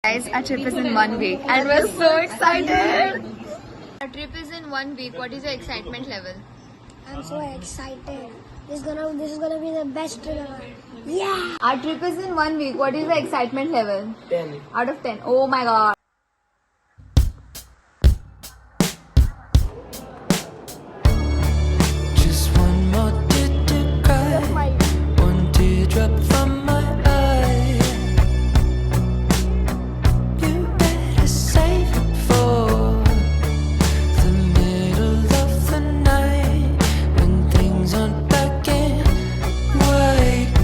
Guys, our trip is in 1 week and we're so excited. Our trip is in 1 week. What is your excitement level? I'm so excited. This is gonna be the best trip ever. Yeah! Our trip is in 1 week. What is the excitement level? 10. Out of 10. Oh my god. Just one more tear to cry, one teardrop from my eye. You better save it for the middle of the night, when things aren't black and white.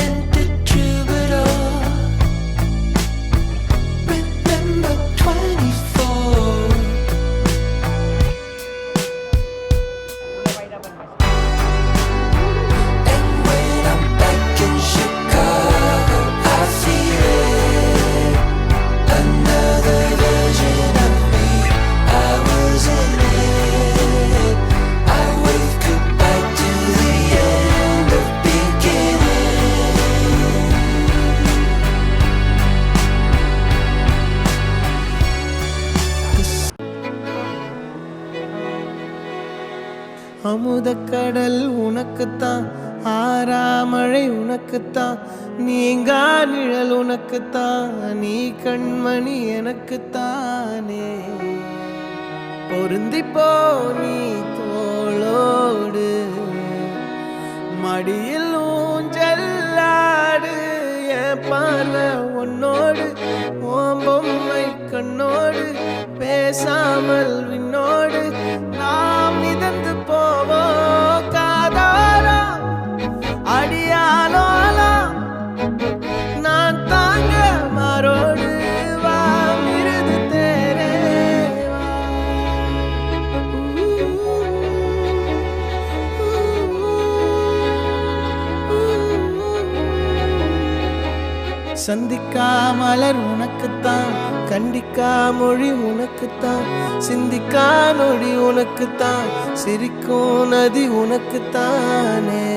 And did you at all remember 24? And when I'm back in Chicago, I feel it. Another version of me, I was in it. I wave goodbye to the end of beginning. அமுதக்கடல் உனக்குத்தான், ஆறாமழை உனக்குத்தான், நீங்கா நிழல் உனக்குத்தான், நீ கண்மணி எனக்குத்தானே. பொருந்திப்போ நீ தோளோடு, மடியில் ஊஞ்சல்லாடு, என் பார்வை உன்னோடு, ஓம் பொம்மை கண்ணோடு, பேசாமல் விண்ணோடு நாம் மிதந்து போவோம் காதாரா அடியாலோலா, நான் தாங்க மாறோடு வா மிருது தேரே சந்திக்கா மலர் உனக்குத்தான், கண்டிக்கா மொழி உனக்குத்தான், சிந்திக்கா நொடி உனக்குத்தான், சிரிக்கும் நதி உனக்குத்தானே.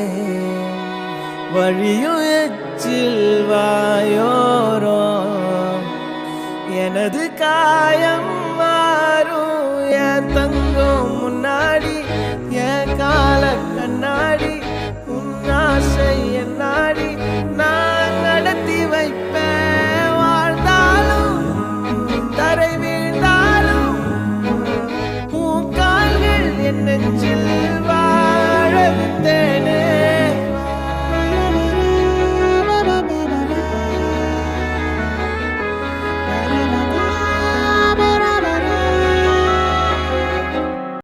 வழியும் எச்சில் வாயோரோ எனது காயம்